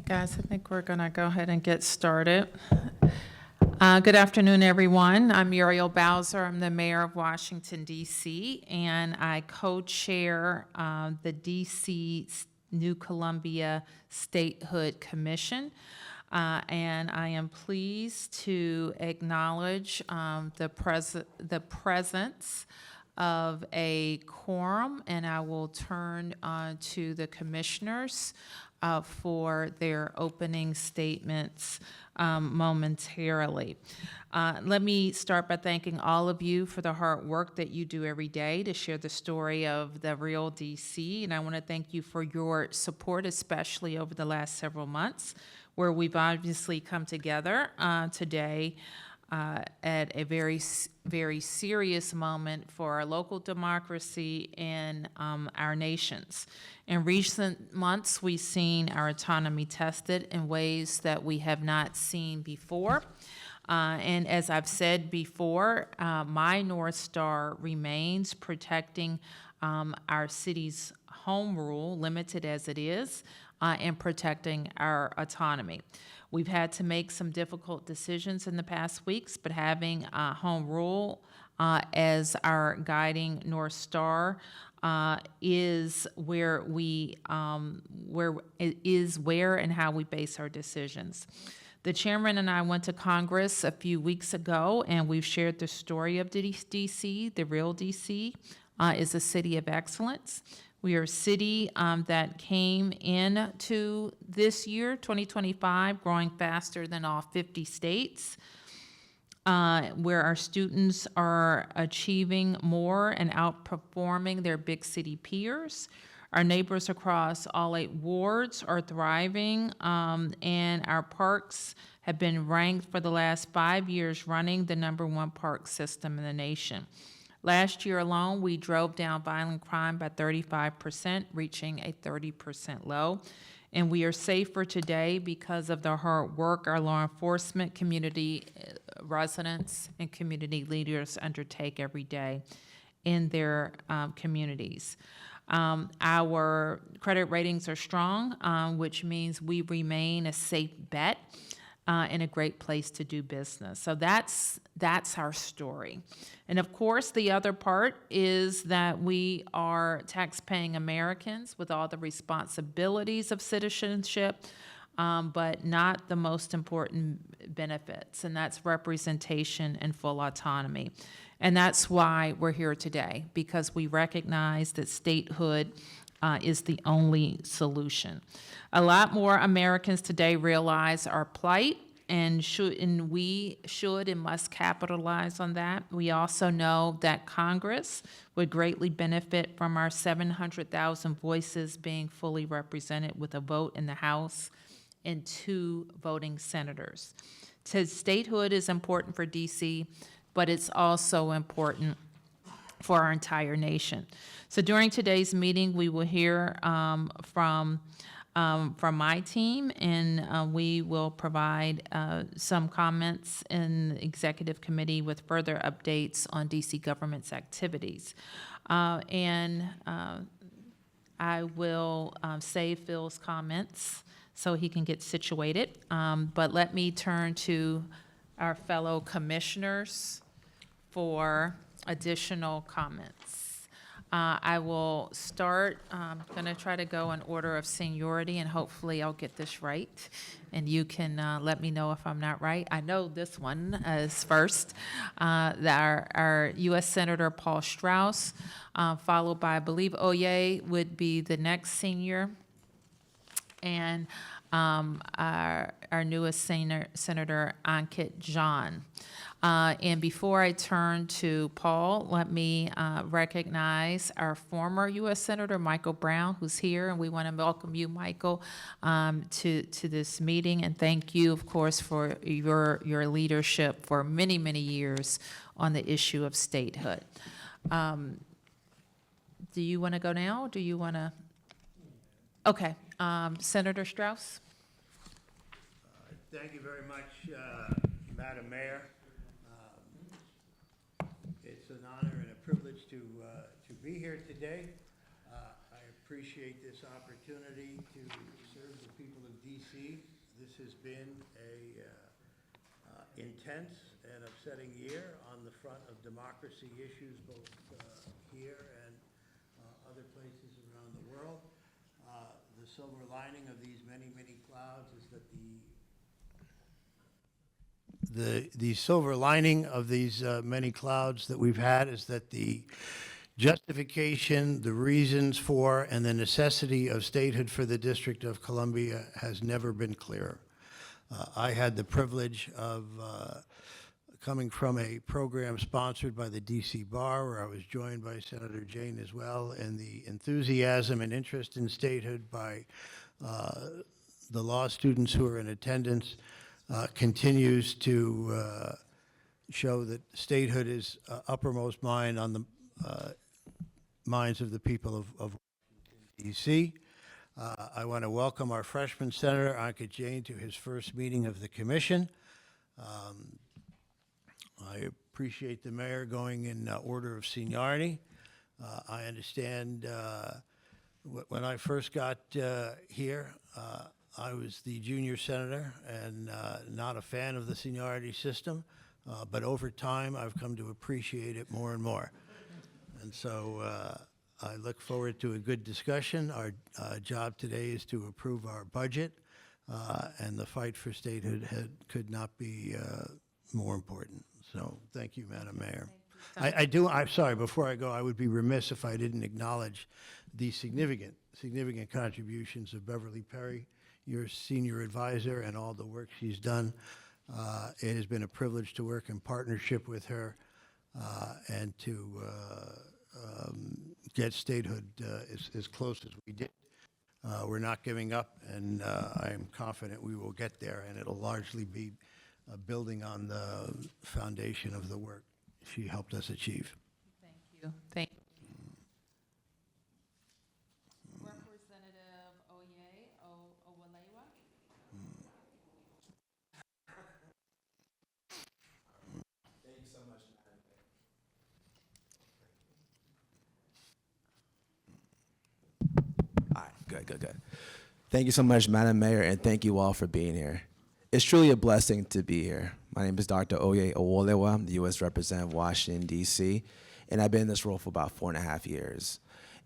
Guys, I think we're going to go ahead and get started. Good afternoon, everyone. I'm Muriel Bowser. I'm the mayor of Washington, D.C., and I co-chair the D.C. New Columbia Statehood Commission. And I am pleased to acknowledge the presence of a quorum, and I will turn to the commissioners for their opening statements momentarily. Let me start by thanking all of you for the hard work that you do every day to share the story of the real DC, and I want to thank you for your support, especially over the last several months, where we've obviously come together today at a very, very serious moment for our local democracy and our nations. In recent months, we've seen our autonomy tested in ways that we have not seen before. And as I've said before, my North Star remains protecting our city's home rule, limited as it is, and protecting our autonomy. We've had to make some difficult decisions in the past weeks, but having home rule as our guiding North Star is where and how we base our decisions. The chairman and I went to Congress a few weeks ago, and we've shared the story of DC. The real DC is a city of excellence. We are a city that came into this year, 2025, growing faster than all 50 states, where our students are achieving more and outperforming their big city peers. Our neighbors across all 8 wards are thriving, and our parks have been ranked for the last 5 years running the #1 park system in the nation. Last year alone, we drove down violent crime by 35%, reaching a 30% low. And we are safer today because of the hard work our law enforcement, community residents, and community leaders undertake every day in their communities. Our credit ratings are strong, which means we remain a safe bet and a great place to do business. So that's our story. And of course, the other part is that we are tax-paying Americans with all the responsibilities of citizenship, but not the most important benefits, and that's representation and full autonomy. And that's why we're here today, because we recognize that statehood is the only solution. A lot more Americans today realize our plight, and we should and must capitalize on that. We also know that Congress would greatly benefit from our 700,000 voices being fully represented with a vote in the House and 2 voting senators. So statehood is important for DC, but it's also important for our entire nation. So during today's meeting, we will hear from my team, and we will provide some comments in the executive committee with further updates on DC government's activities. And I will save Phil's comments so he can get situated. But let me turn to our fellow commissioners for additional comments. I will start. I'm going to try to go in order of seniority, and hopefully I'll get this right, and you can let me know if I'm not right. I know this one is first. Our U.S. Senator Paul Strauss, followed by, I believe, Oye would be the next senior, and our newest Senator Ankit John. And before I turn to Paul, let me recognize our former U.S. Senator Michael Brown, who's here, and we want to welcome you, Michael, to this meeting, and thank you, of course, for your leadership for many, many years on the issue of statehood. Do you want to go now? Do you want to? Okay, Senator Strauss. Thank you very much, Madam Mayor. It's an honor and a privilege to be here today. I appreciate this opportunity to serve the people of DC. This has been a intense and upsetting year on the front of democracy issues, both here and other places around the world. The silver lining of these many, many clouds is that the silver lining of these many clouds that we've had is that the justification, the reasons for, and the necessity of statehood for the District of Columbia has never been clearer. I had the privilege of coming from a program sponsored by the DC Bar, where I was joined by Senator Jane as well, and the enthusiasm and interest in statehood by the law students who are in attendance continues to show that statehood is uppermost mind on the minds of the people of DC. I want to welcome our freshman senator, Ankit Jain, to his first meeting of the commission. I appreciate the mayor going in order of seniority. I understand when I first got here, I was the junior senator and not a fan of the seniority system, but over time I've come to appreciate it more and more. And so I look forward to a good discussion. Our job today is to approve our budget, and the fight for statehood could not be more important. So thank you, Madam Mayor. I'm sorry, before I go, I would be remiss if I didn't acknowledge the significant contributions of Beverly Perry, your senior advisor, and all the work she's done. It has been a privilege to work in partnership with her and to get statehood as close as we did. We're not giving up, and I am confident we will get there, and it'll largely be building on the foundation of the work she helped us achieve. Thank you. Thank you. Representative Owalewa. Thank you so much, Madam Mayor. All right, good. Thank you so much, Madam Mayor, and thank you all for being here. It's truly a blessing to be here. My name is Dr. Oye Owolewa. I'm the U.S. Representative of Washington, D.C., and I've been in this role for about 4.5 years.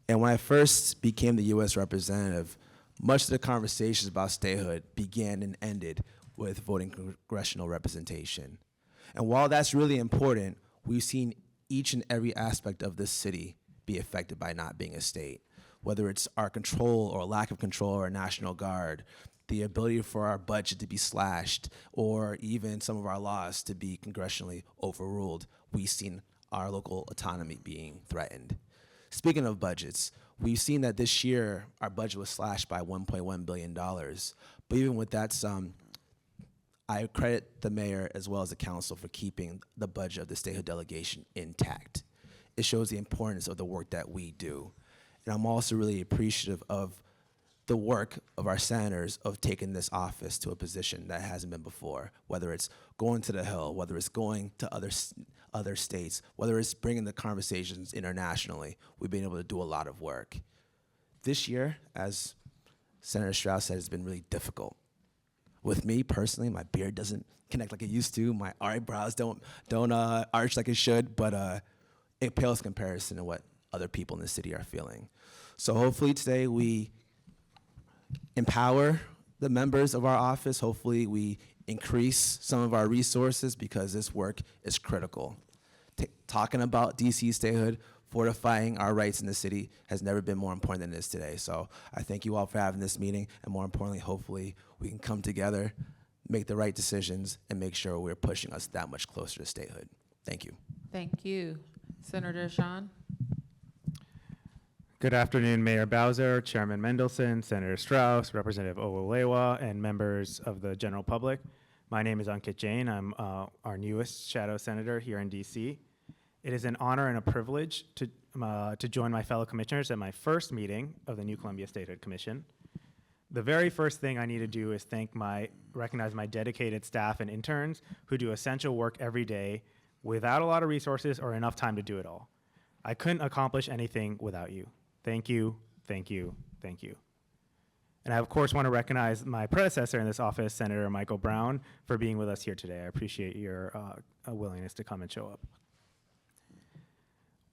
And when I first became the U.S. Representative, much of the conversations about statehood began and ended with voting congressional representation. And while that's really important, we've seen each and every aspect of this city be affected by not being a state, whether it's our control or lack of control or National Guard, the ability for our budget to be slashed, or even some of our laws to be congressionally overruled. We've seen our local autonomy being threatened. Speaking of budgets, we've seen that this year our budget was slashed by $1.1 billion. But even with that sum, I credit the mayor as well as the council for keeping the budget of the statehood delegation intact. It shows the importance of the work that we do. And I'm also really appreciative of the work of our senators of taking this office to a position that hasn't been before, whether it's going to the Hill, whether it's going to other states, whether it's bringing the conversations internationally. We've been able to do a lot of work. This year, as Senator Strauss said, has been really difficult. With me personally, my beard doesn't connect like it used to. My eyebrows don't arch like it should, but it pales in comparison to what other people in the city are feeling. So hopefully today we empower the members of our office. Hopefully we increase some of our resources because this work is critical. Talking about DC statehood, fortifying our rights in the city has never been more important than it is today. So I thank you all for having this meeting, and more importantly, hopefully we can come together, make the right decisions, and make sure we're pushing us that much closer to statehood. Thank you. Thank you. Senator Jean. Good afternoon, Mayor Bowser, Chairman Mendelson, Senator Strauss, Representative Owolewa, and members of the general public. My name is Ankit Jain. I'm our newest shadow senator here in DC. It is an honor and a privilege to join my fellow commissioners at my first meeting of the New Columbia Statehood Commission. The very first thing I need to do is recognize my dedicated staff and interns who do essential work every day without a lot of resources or enough time to do it all. I couldn't accomplish anything without you. Thank you, thank you, thank you. And I, of course, want to recognize my predecessor in this office, Senator Michael Brown, for being with us here today. I appreciate your willingness to come and show up.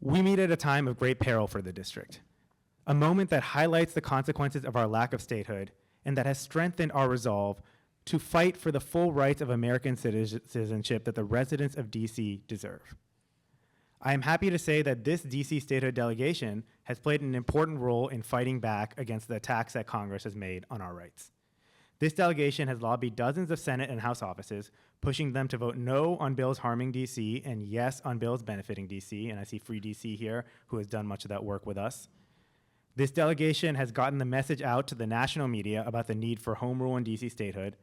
We meet at a time of great peril for the district, a moment that highlights the consequences of our lack of statehood and that has strengthened our resolve to fight for the full rights of American citizenship that the residents of DC deserve. I am happy to say that this DC statehood delegation has played an important role in fighting back against the attacks that Congress has made on our rights. This delegation has lobbied dozens of Senate and House offices, pushing them to vote no on bills harming DC and yes on bills benefiting DC, and I see Free DC here, who has done much of that work with us. This delegation has gotten the message out to the national media about the need for home rule and DC statehood,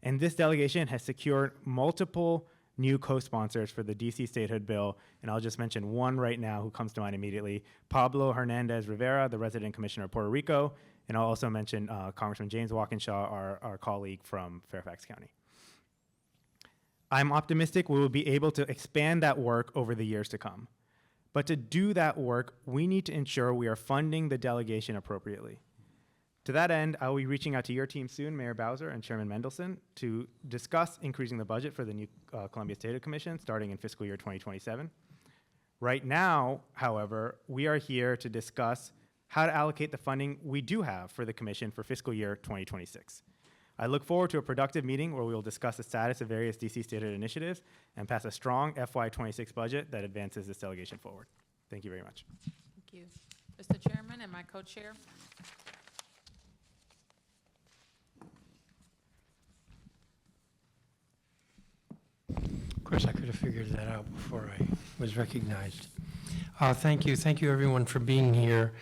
and this delegation has secured multiple new co-sponsors for the DC statehood bill, and I'll just mention one right now who comes to mind immediately, Pablo Hernandez Rivera, the resident commissioner of Puerto Rico, and I'll also mention Congressman James Walkinshaw, our colleague from Fairfax County. I'm optimistic we will be able to expand that work over the years to come. But to do that work, we need to ensure we are funding the delegation appropriately. To that end, I will be reaching out to your team soon, Mayor Bowser and Chairman Mendelson, to discuss increasing the budget for the new Columbia Statehood Commission starting in fiscal year 2027. Right now, however, we are here to discuss how to allocate the funding we do have for the commission for fiscal year 2026. I look forward to a productive meeting where we will discuss the status of various DC statehood initiatives and pass a strong FY26 budget that advances this delegation forward. Thank you very much. Thank you. Mr. Chairman and my co-chair. Of course, I could have figured that out before I was recognized. Thank you everyone for being here.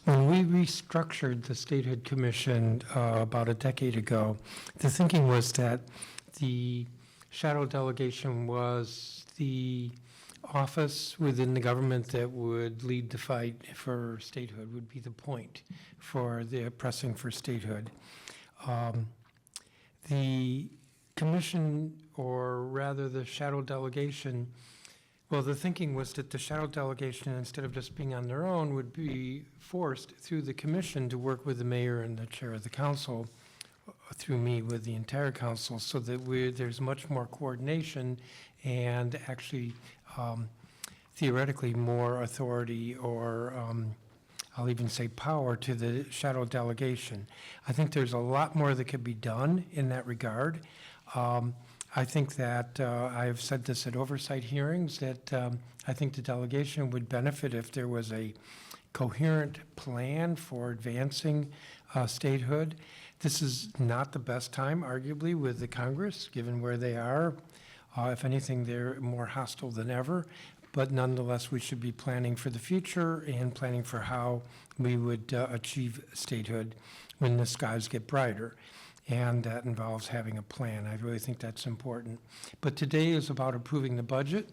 When we restructured the Statehood Commission about a decade ago, the thinking was that the shadow delegation was the office within the government that would lead the fight for statehood, would be the point for the pressing for statehood. The commission, or rather the shadow delegation, well, the thinking was that the shadow delegation, instead of just being on their own, would be forced through the commission to work with the mayor and the chair of the council, through me with the entire council, so that there's much more coordination and actually theoretically more authority, or I'll even say power, to the shadow delegation. I think there's a lot more that could be done in that regard. I think that I've said this at oversight hearings, that I think the delegation would benefit if there was a coherent plan for advancing statehood. This is not the best time, arguably, with the Congress, given where they are. If anything, they're more hostile than ever. But nonetheless, we should be planning for the future and planning for how we would achieve statehood when the skies get brighter. And that involves having a plan. I really think that's important. But today is about approving the budget.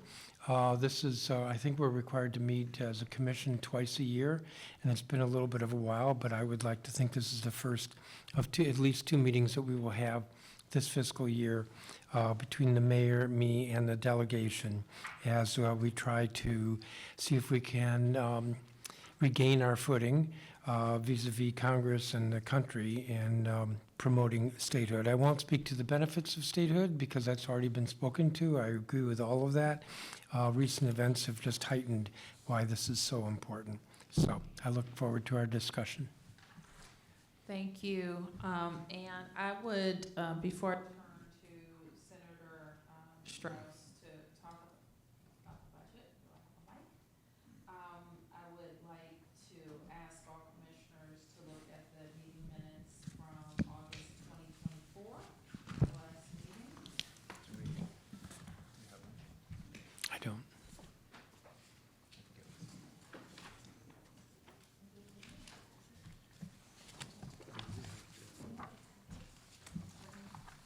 This is, I think we're required to meet as a commission twice a year, and it's been a little bit of a while, but I would like to think this is the first of at least two meetings that we will have this fiscal year between the mayor, me, and the delegation, as we try to see if we can regain our footing vis-a-vis Congress and the country in promoting statehood. I won't speak to the benefits of statehood because that's already been spoken to. I agree with all of that. Recent events have just heightened why this is so important. So I look forward to our discussion. Thank you. And I would, before I turn to Senator Strauss to talk about the budget, do I have a mic? I would like to ask all commissioners to look at the meeting minutes from August 2024, the last meeting. I don't.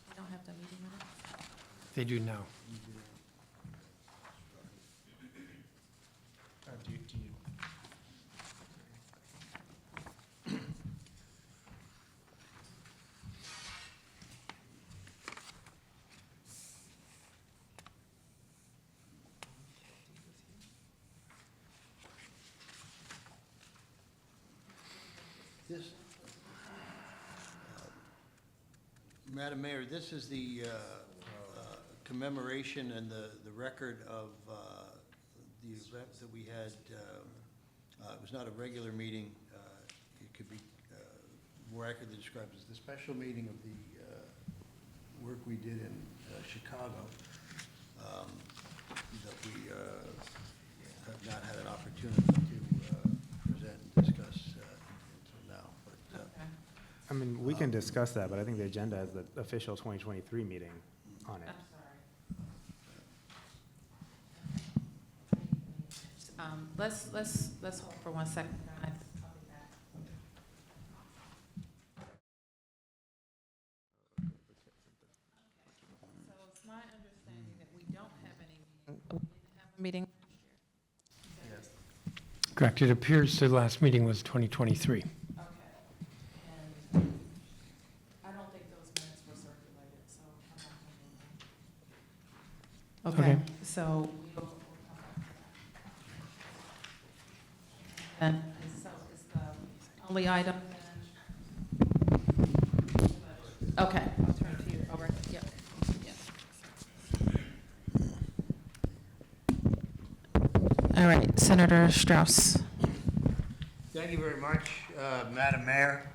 You don't have the meeting minutes? They do now. This, Madam Mayor, this is the commemoration and the record of the event that we had. It was not a regular meeting. It could be more accurately described as the special meeting of the work we did in Chicago that we have not had an opportunity to present and discuss until now. But I mean, we can discuss that, but I think the agenda has the official 2023 meeting on it. Let's hold for 1 second, guys. So it's my understanding that we don't have any meeting. Correct. It appears the last meeting was 2023. Okay. And I don't think those minutes were circulated, so I'm not going to. Okay, Okay. so. And so is the only item. Okay, I'll turn to you, over, yep. All right, Senator Strauss. Thank you very much, Madam Mayor.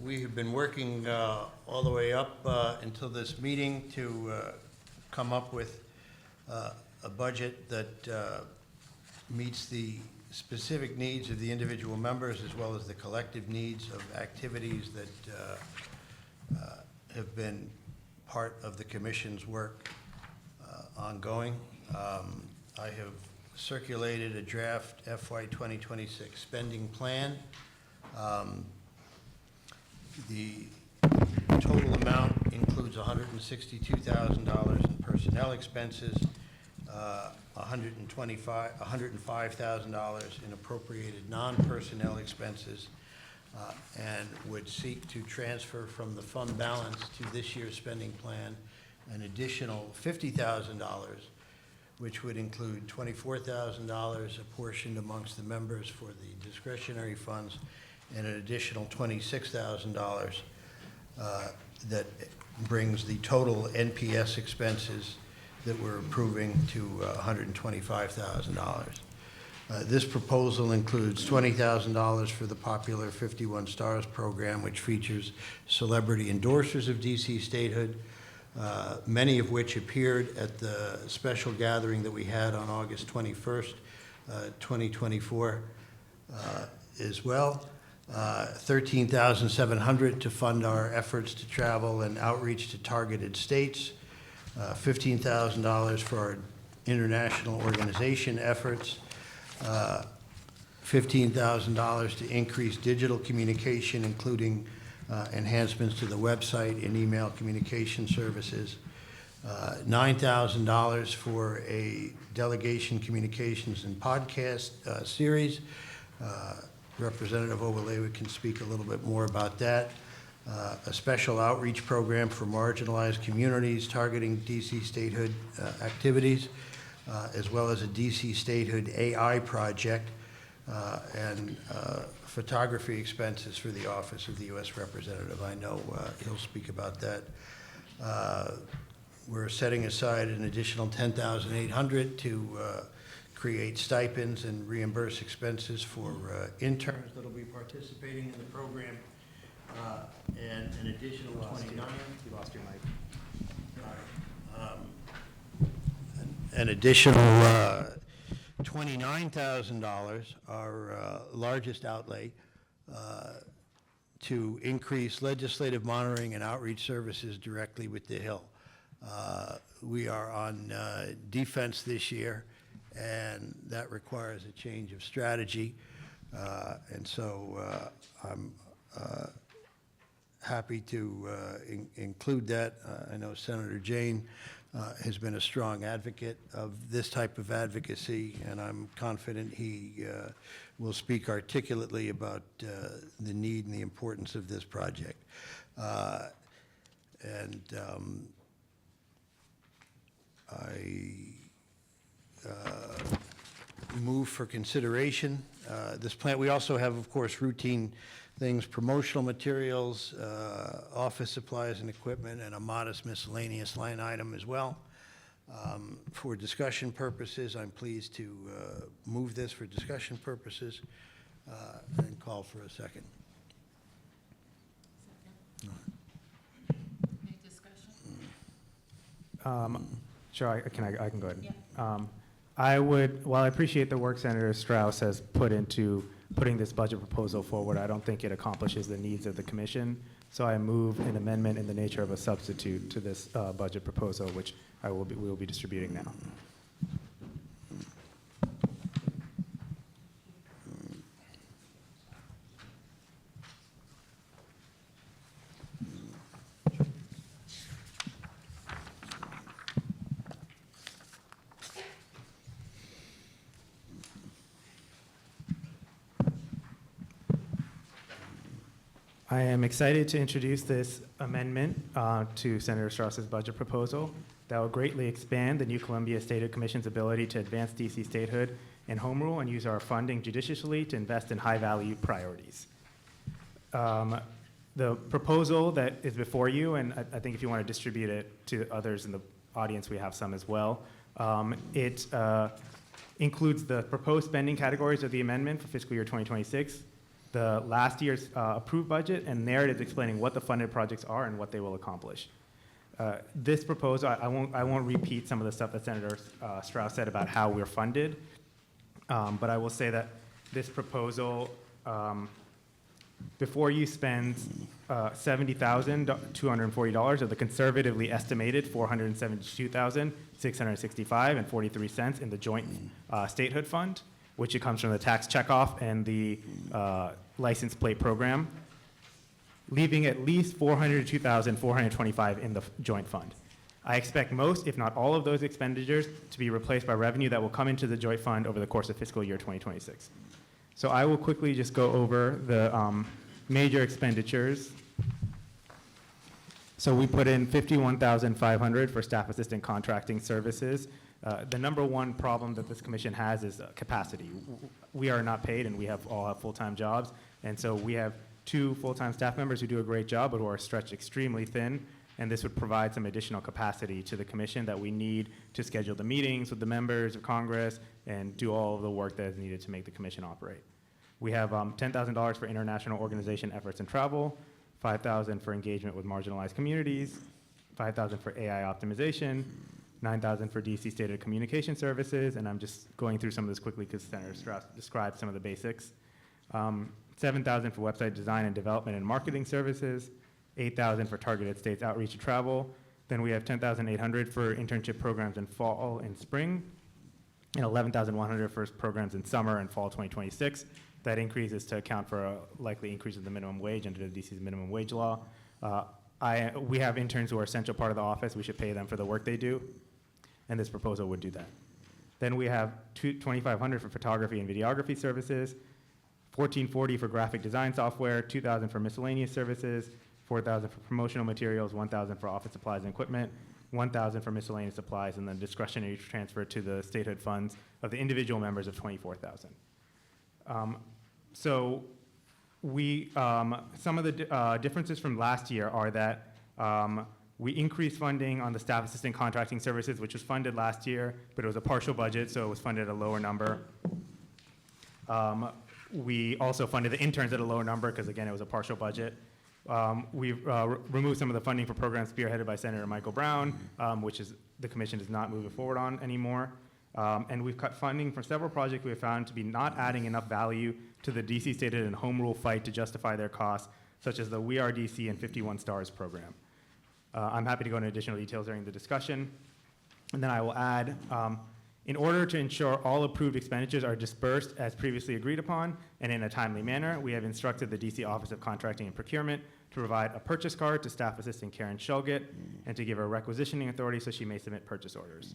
We have been working all the way up until this meeting to come up with a budget that meets the specific needs of the individual members as well as the collective needs of activities that have been part of the commission's work ongoing. I have circulated a draft FY 2026 spending plan. The total amount includes $162,000 in personnel expenses, $105,000 in appropriated non-personnel expenses, and would seek to transfer from the fund balance to this year's spending plan an additional $50,000, which would include $24,000 apportioned amongst the members for the discretionary funds and an additional $26,000 that brings the total NPS expenses that we're approving to $125,000. This proposal includes $20,000 for the popular 51 Stars program, which features celebrity endorsers of DC Statehood, many of which appeared at the special gathering that we had on August 21st, 2024 as well. $13,700 to fund our efforts to travel and outreach to targeted states. $15,000 for our international organization efforts. $15,000 to increase digital communication, including enhancements to the website and email communication services. $9,000 for a delegation communications and podcast series. Representative Ovalewa can speak a little bit more about that. A special outreach program for marginalized communities targeting DC Statehood activities, as well as a DC Statehood AI project, and photography expenses for the Office of the U.S. Representative. I know he'll speak about that. We're setting aside an additional $10,800 to create stipends and reimburse expenses for interns that'll be participating in the program, and an additional 29. You lost your mic. An additional $29,000, our largest outlay, to increase legislative monitoring and outreach services directly with the Hill. We are on defense this year, and that requires a change of strategy. And so I'm happy to include that. I know Senator Jane has been a strong advocate of this type of advocacy, and I'm confident he will speak articulately about the need and the importance of this project. I move for consideration this plan. We also have, of course, routine things, promotional materials, office supplies and equipment, and a modest miscellaneous line item as well. For discussion purposes, I'm pleased to move this for discussion purposes and call for a second. Any discussion? Sure, I can go ahead. I would, while I appreciate the work Senator Strauss has put into putting this budget proposal forward, I don't think it accomplishes the needs of the commission. So I move an amendment in the nature of a substitute to this budget proposal, which we will be distributing now. I am excited to introduce this amendment to Senator Strauss's budget proposal that will greatly expand the New Columbia Statehood Commission's ability to advance DC statehood and home rule and use our funding judiciously to invest in high-value priorities. The proposal that is before you, and I think if you want to distribute it to others in the audience, we have some as well. It includes the proposed spending categories of the amendment for fiscal year 2026, the last year's approved budget, and narratives explaining what the funded projects are and what they will accomplish. This proposal, I won't repeat some of the stuff that Senator Strauss said about how we're funded, but I will say that this proposal, before you spend $70,240 of the conservatively estimated $472,665.43 in the joint statehood fund, which it comes from the tax checkoff and the license plate program, leaving at least $402,425 in the joint fund. I expect most, if not all of those expenditures to be replaced by revenue that will come into the joint fund over the course of fiscal year 2026. So I will quickly just go over the major expenditures. So we put in $51,500 for staff assistant contracting services. The number one problem that this commission has is capacity. We are not paid, and we all have full-time jobs, and so we have 2 full-time staff members who do a great job, but who are stretched extremely thin, and this would provide some additional capacity to the commission that we need to schedule the meetings with the members of Congress and do all of the work that is needed to make the commission operate. We have $10,000 for international organization efforts and travel, $5,000 for engagement with marginalized communities, $5,000 for AI optimization, $9,000 for DC Statehood Communication Services, and I'm just going through some of this quickly because Senator Strauss described some of the basics. $7,000 for website design and development and marketing services, $8,000 for targeted states outreach and travel. Then we have $10,800 for internship programs in fall and spring, and $11,100 for programs in summer and fall 2026. That increase is to account for a likely increase in the minimum wage under the DC's minimum wage law. We have interns who are an essential part of the office. We should pay them for the work they do, and this proposal would do that. Then we have $2,500 for photography and videography services, $1,440 for graphic design software, $2,000 for miscellaneous services, $4,000 for promotional materials, $1,000 for office supplies and equipment, $1,000 for miscellaneous supplies, and then discretionary transfer to the statehood funds of the individual members of $24,000. So we, some of the differences from last year are that we increased funding on the staff assistant contracting services, which was funded last year, but it was a partial budget, so it was funded at a lower number. We also funded the interns at a lower number because, again, it was a partial budget. We've removed some of the funding for programs spearheaded by Senator Michael Brown, which is the commission does not move it forward on anymore. And we've cut funding for several projects we have found to be not adding enough value to the DC Statehood and Home Rule fight to justify their costs, such as the We Are DC and 51 Stars program. I'm happy to go into additional details during the discussion. And then I will add, in order to ensure all approved expenditures are dispersed as previously agreed upon and in a timely manner, we have instructed the DC Office of Contracting and Procurement to provide a purchase card to Staff Assistant Karen Shulgit and to give her requisitioning authority so she may submit purchase orders.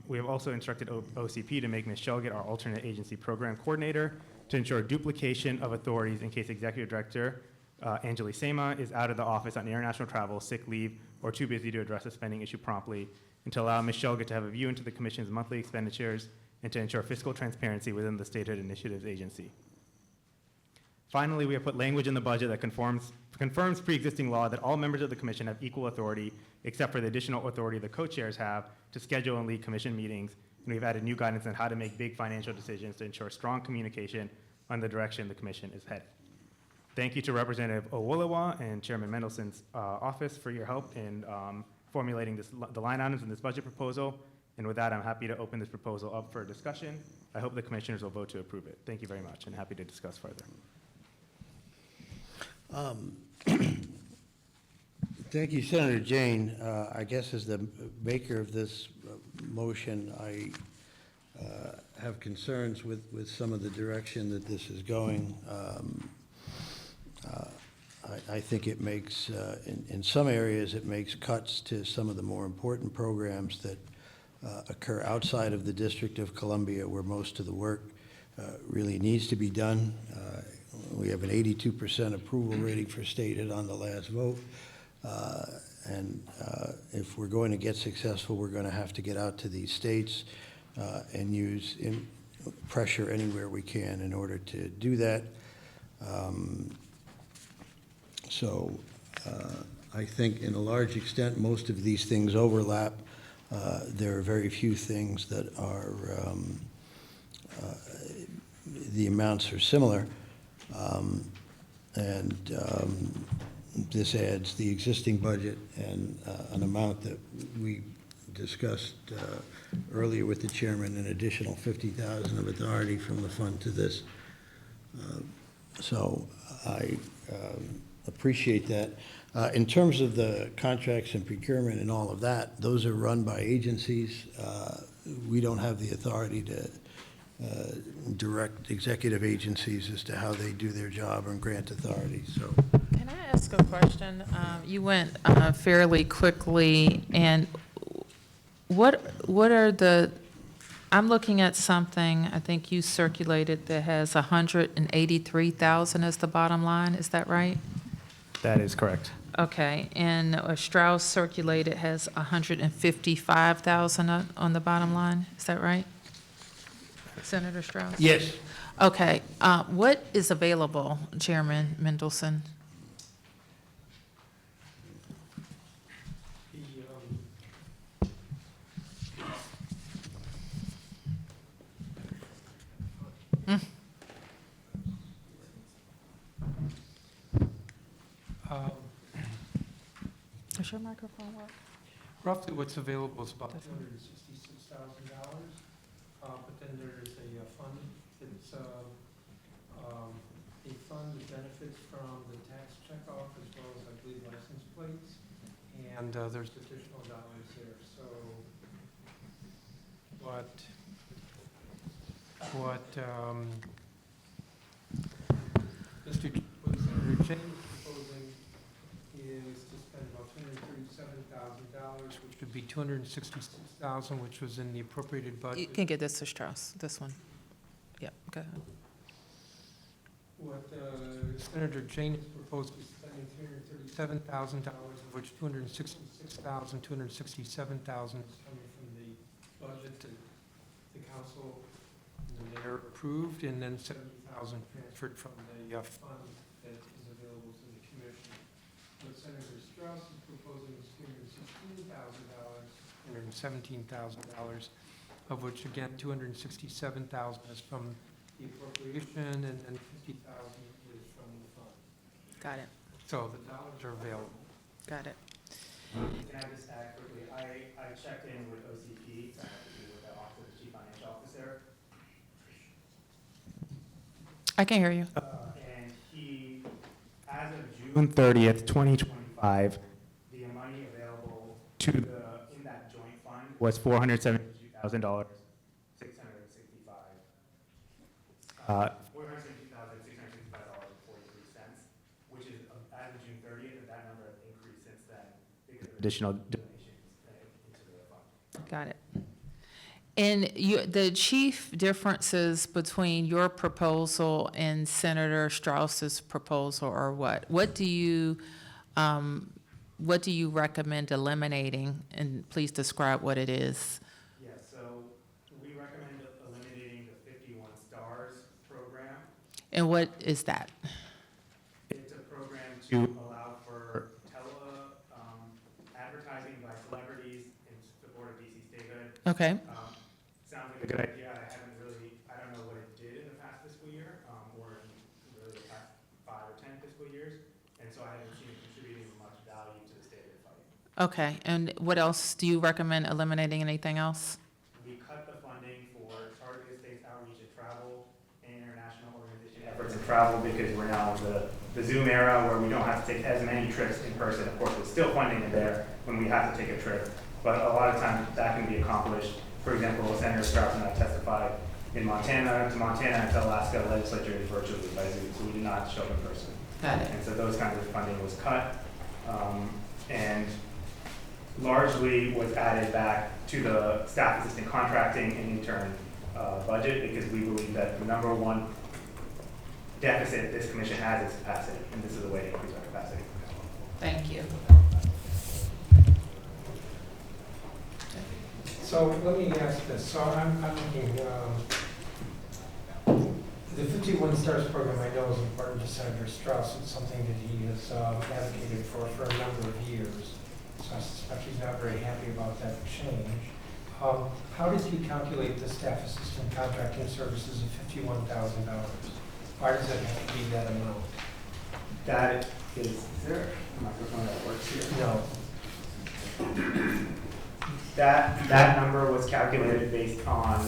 We have also instructed OCP to make Ms. Shulgit our alternate agency program coordinator to ensure duplication of authorities in case Executive Director Anjali Sema is out of the office on international travel, sick leave, or too busy to address a spending issue promptly, and to allow Ms. Shulgit to have a view into the Commission's monthly expenditures and to ensure fiscal transparency within the Statehood Initiatives Agency. Finally, we have put language in the budget that confirms pre-existing law that all members of the commission have equal authority, except for the additional authority the co-chairs have to schedule and lead commission meetings. And we've added new guidance on how to make big financial decisions to ensure strong communication on the direction the commission is headed. Thank you to Representative Owolewa and Chairman Mendelson's office for your help in formulating the line items in this budget proposal. And with that, I'm happy to open this proposal up for discussion. I hope the commissioners will vote to approve it. Thank you very much, and happy to discuss further. Thank you, Senator Jane. I guess as the maker of this motion, I have concerns with some of the direction that this is going. I think it makes, in some areas, it makes cuts to some of the more important programs that occur outside of the District of Columbia, where most of the work really needs to be done. We have an 82% approval rating for statehood on the last vote. And if we're going to get successful, we're going to have to get out to these states and use pressure anywhere we can in order to do that. So I think in a large extent, most of these things overlap. There are very few things that are, the amounts are similar. This adds the existing budget and an amount that we discussed earlier with the chairman, an additional $50,000 of authority from the fund to this. So I appreciate that. In terms of the contracts and procurement and all of that, those are run by agencies. We don't have the authority to direct executive agencies as to how they do their job and grant authority, so. Can I ask a question? You went fairly quickly, and what are the, I'm looking at something, I think you circulated, that has 183,000 as the bottom line, is that right? That is correct. Okay, and Strauss circulated has 155,000 on the bottom line, is that right? Senator Strauss? Yes. Okay, what is available, Chairman Mendelson? Does your microphone work? Roughly what's available is about $266,000. But then there's a fund that's a fund that benefits from the tax checkoff as well as, I believe, license plates. And there's additional dollars there. So what Senator Jane is proposing is to spend about $237,000, which would be $266,000, which was in the appropriated budget. You can get this to Strauss, this one. Yep, go ahead. What Senator Jane is proposing is spending $337,000, of which $267,000 is coming from the budget that the council and the mayor approved, and then $70,000 transferred from the fund that is available to the commission. What Senator Strauss is proposing is $317,000, of which, again, $267,000 is from the appropriation, and then $50,000 is from the fund. Got it, So the dollars are available. got it. Can I just add quickly? I checked in with OCP, so I have to do with the Office of the Chief Financial Officer. I can hear you. And he, as of June 30th, 2025, the money available to in that joint fund was $472,665. $472,665.43, which is, as of June 30th, and that number has increased since then because of additional donations into the fund. Got it. And the chief differences between your proposal and Senator Strauss's proposal are what? What do you recommend eliminating? And please describe what it is. Yeah, so we recommend eliminating the 51 stars program. And what is that? to allow for advertising by celebrities in support of DC statehood. Okay. Sounds like a good idea. I don't know what it did in the past fiscal year, or in really the past 5 or 10 fiscal years, and so I haven't seen it contributing much value to the statehood fight. Okay, and what else, do you recommend eliminating anything else? We cut the funding for targeted states outreach and travel and international organization efforts and travel because we're now in the Zoom era where we don't have to take as many trips in person. Of course, there's still funding in there when we have to take a trip, but a lot of times that can be accomplished. For example, Senator Strauss and I testified in Montana to Alaska legislatures virtually by Zoom, so we did not show up in person. Got it. And so those kinds of funding was cut, and largely was added back to the staff assistant contracting and intern budget because we believe that the number one deficit this commission has is capacity, and this is a way to increase our capacity. Thank you. So let me ask this, so I'm looking, the 51 Stars program I know is important to Senator Strauss. It's something that he has advocated for a number of years. So I suspect he's not very happy about that change. How did you calculate the staff assistant contracting services of $51,000? Why does it have to be that amount? That is there a microphone that works here? No. That number was calculated based on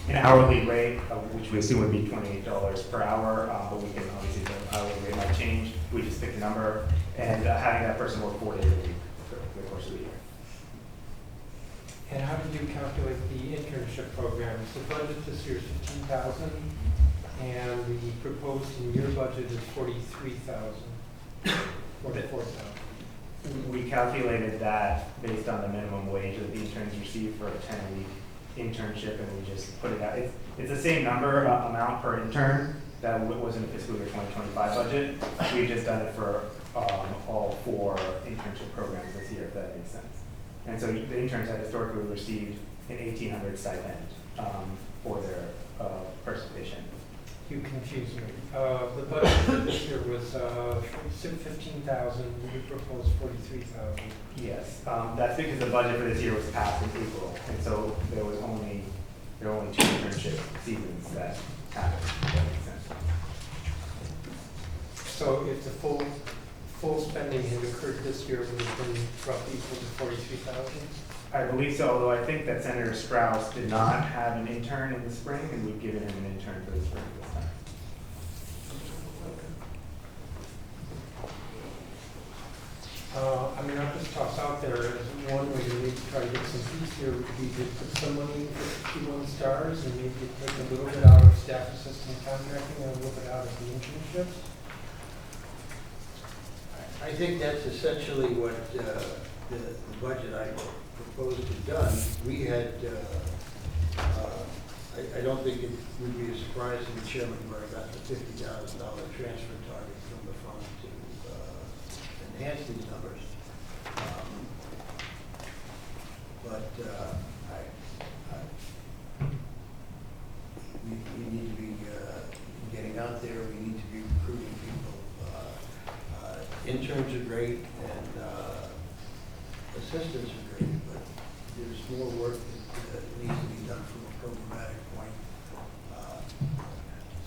an hourly rate, which we assume would be $28 per hour, but we can obviously, the hourly rate might change. We just pick a number, and having that person work 4 days a week for the course of the year. And how did you calculate the internship program? The budget this year is $15,000, and the proposed in your budget is $43,000, $44,000. We calculated that based on the minimum wage that the interns receive for a 10-week internship, and we just put it out. It's the same number amount per intern that was in the fiscal year 2025 budget. We've just done it for all 4 internship programs this year, if that makes sense. And so the interns have historically received an $1,800 stipend for their participation. You confused me. The budget for this year was $15,000, you proposed $43,000. Yes, that's because the budget for this year was passed in April, and so there were only 2 internship seasons that happened. If that makes sense. So if the full spending had occurred this year, would have been roughly equal to $43,000? I believe so, although I think that Senator Strauss did not have an intern in the spring, and we've given him an intern for the spring this time. I mean, I'll just toss out there as one way to maybe try to get some peace here would be to put some money for 51 Stars and maybe take a little bit out of staff assistant contracting and a little bit out of the internships. I think that's essentially what the budget I proposed to done. We had, I don't think it would be a surprise to the chairman where I got the $50,000 transfer target from the fund to enhance these numbers. We need to be getting out there. We need to be recruiting people. Interns are great and assistants are great, but there's more work that needs to be done from a programmatic point.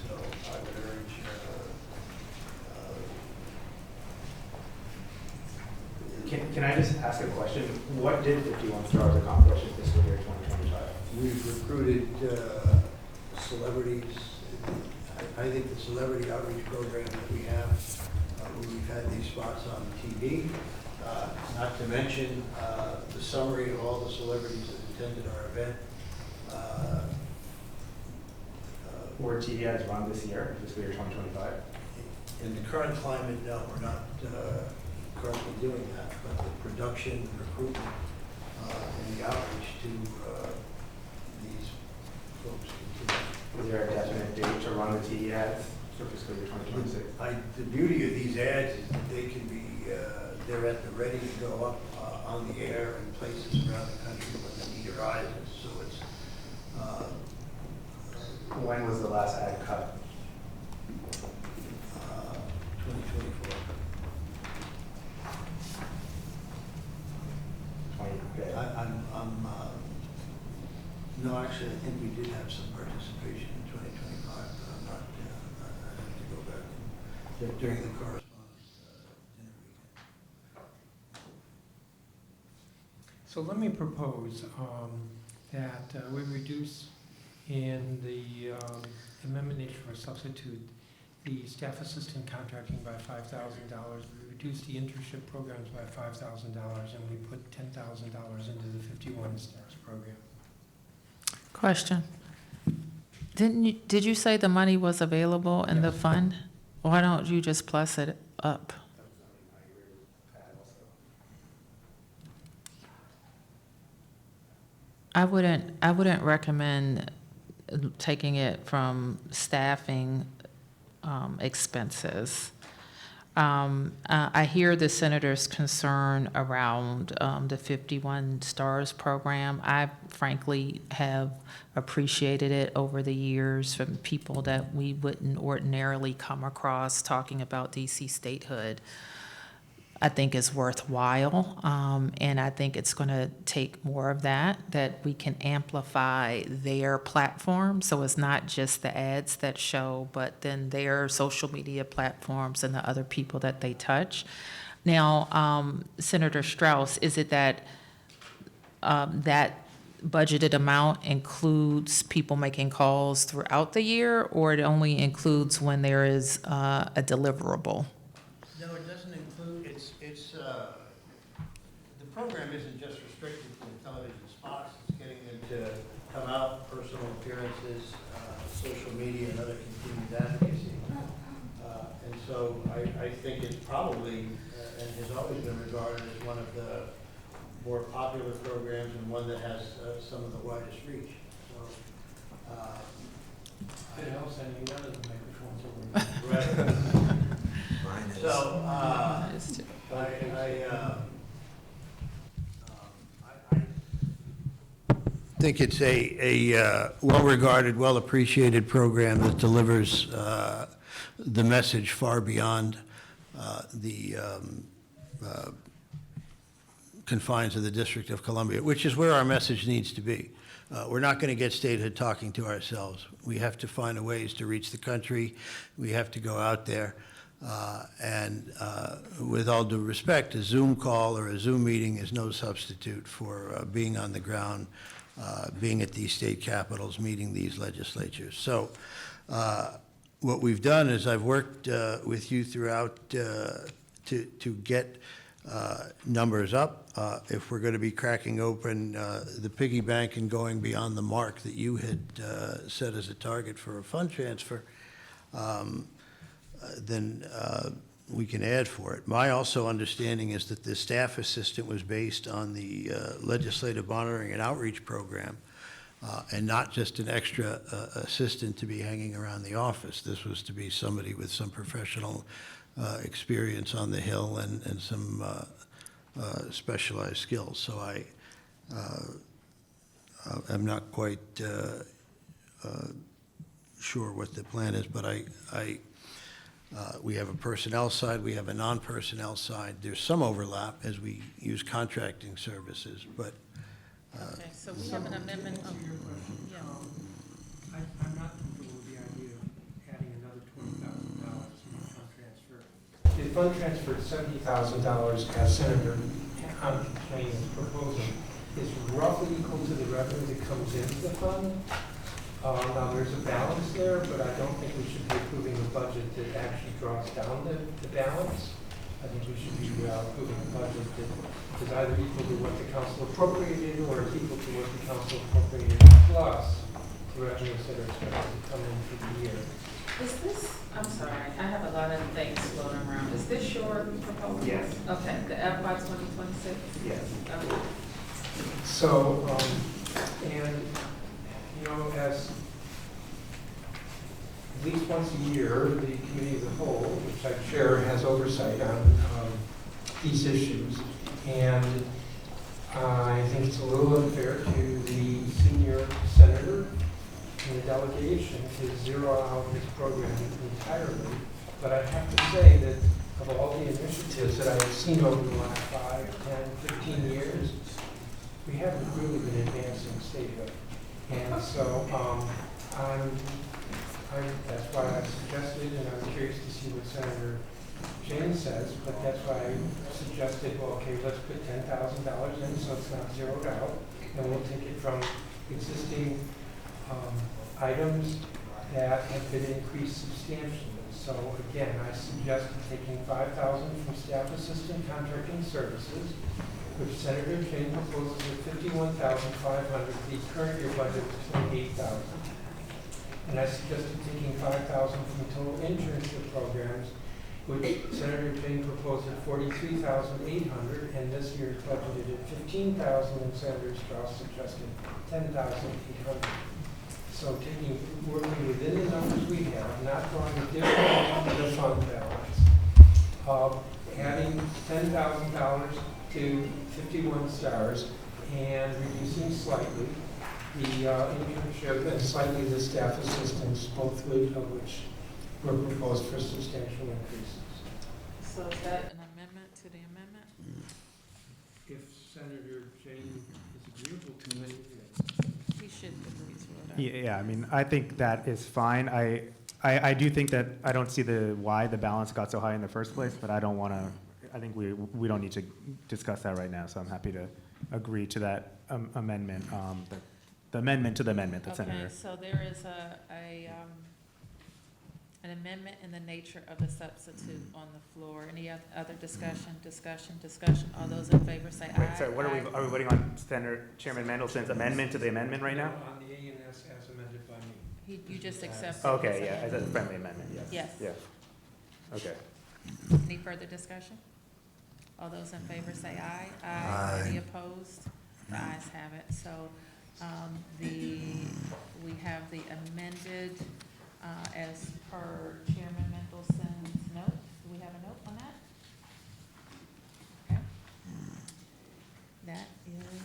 So I would urge Can I just ask a question? What did 51 Stars accomplish in fiscal year 2025? we've recruited celebrities. I think the celebrity outreach program that we have, we've had these spots on TV. Not to mention the summary of all the celebrities that attended our event. Were TV ads run this year, fiscal year 2025? In the current climate, no, we're not currently doing that, but the production, recruitment, and the outreach to these folks continue. Is there a definite date to run the TV ads for fiscal year 2026? The beauty of these ads is that they can be, they're at the ready to go up on the air in places around the country when the need arises, so it's. When was the last ad cut? 2024. actually, I think we did have some participation in 2025, but I'm not, I have to go back and check during the correspondence dinner weekend. So let me propose that we reduce in the amendment nature for substitute the staff assistant contracting by $5,000. We reduce the internship programs by $5,000, and we put $10,000 into the 51 stars program. Question. Did you say the money was available in the fund? Why don't you just plus it up? I wouldn't recommend taking it from staffing expenses. I hear the senator's concern around the 51 Stars program. I frankly have appreciated it over the years from people that we wouldn't ordinarily come across talking about DC statehood. I think is worthwhile, and I think it's going to take more of that we can amplify their platform, so it's not just the ads that show, but then their social media platforms and the other people that they touch. Now, Senator Strauss, is it that that budgeted amount includes people making calls throughout the year, or it only includes when there is a deliverable? No, it doesn't include, the program isn't just restricted to the television spots, it's getting them to come out, personal appearances, social media, and other continued advocacy. And so I think it's probably, and has always been regarded as one of the more popular programs and one that has some of the widest reach. So, It helps any one of the microphones over here. right. Mine is. So, I think it's a well-regarded, well-appreciated program that delivers the message far beyond the confines of the District of Columbia, which is where our message needs to be. We're not going to get statehood talking to ourselves. We have to find ways to reach the country. We have to go out there. And with all due respect, a Zoom call or a Zoom meeting is no substitute for being on the ground, being at these state capitals, meeting these legislatures. So what we've done is I've worked with you throughout to get numbers up. If we're going to be cracking open the piggy bank and going beyond the mark that you had set as a target for a fund transfer, then we can add for it. My also understanding is that the staff assistant was based on the legislative monitoring and outreach program, and not just an extra assistant to be hanging around the office. This was to be somebody with some professional experience on the Hill and some specialized skills. So I'm not quite sure what the plan is, but we have a personnel side, we have a non-personnel side. There's some overlap as we use contracting services, but. Okay, so we have an amendment. Yeah. I'm not comfortable with the idea of adding another $20,000 to the fund transfer. The fund transfer is $70,000, as Senator Kane is proposing, is roughly equal to the revenue that comes into the fund. Now, there's a balance there, but I don't think we should be approving a budget that actually draws down the balance. I think we should be approving a budget that is either equal to what the council appropriated or is equal to what the council appropriated plus the revenues that are expected to come in for the year. Is this, I'm sorry, I have a lot of things floating around. Is this your proposal? Yes. Okay, the FY 2026? Yes. Okay. So, and, you know, as at least once a year, the committee of the whole, which I chair, has oversight on these issues. And I think it's a little unfair to the senior senator in the delegation to zero out his program entirely. But I have to say that of all the initiatives that I've seen over the last 5, 10, 15 years, we haven't really been advancing statehood. And so, that's why I suggested, and I'm curious to see what Senator Jane says, but that's why I suggested, well, okay, let's put $10,000 in so it's not zeroed out, and we'll take it from existing items that have been increased substantially. So again, I suggested taking $5,000 from staff assistant contracting services, which Senator Jane proposes at $51,500. The current year budget is $28,000. And I suggested taking $5,000 from total internship programs, which Senator Jane proposed at $43,800, and this year is budgeted at $15,000, and Senator Strauss suggested $10,800. So working within the numbers we have, not going different than the fund balance, adding $10,000 to 51 stars and reducing slightly the internship and slightly the staff assistants, both of which were proposed for substantial increases. So is that an amendment to the amendment? If Senator Jane is agreeable to it, He should agree to it. Yeah, I mean, I think that is fine. I do think that, I don't see why the balance got so high in the first place, but I don't want to, I think we don't need to discuss that right now, so I'm happy to agree to that amendment, the amendment to the amendment that Senator. Okay, so there is an amendment in the nature of the substitute on the floor. Any other discussion? All those in favor say aye. Wait, sorry, what are we voting on Senator Chairman Mendelson's amendment to the amendment right now? on the A&S as amended by me. You just accept. Okay, yeah, as a friendly amendment, yes. Yes. Yeah, okay. Any further discussion? All those in favor say aye. Aye. Any opposed? The ayes have it. So, we have the amended, as per Chairman Mendelson's note. Do we have a note on that? Okay. That is,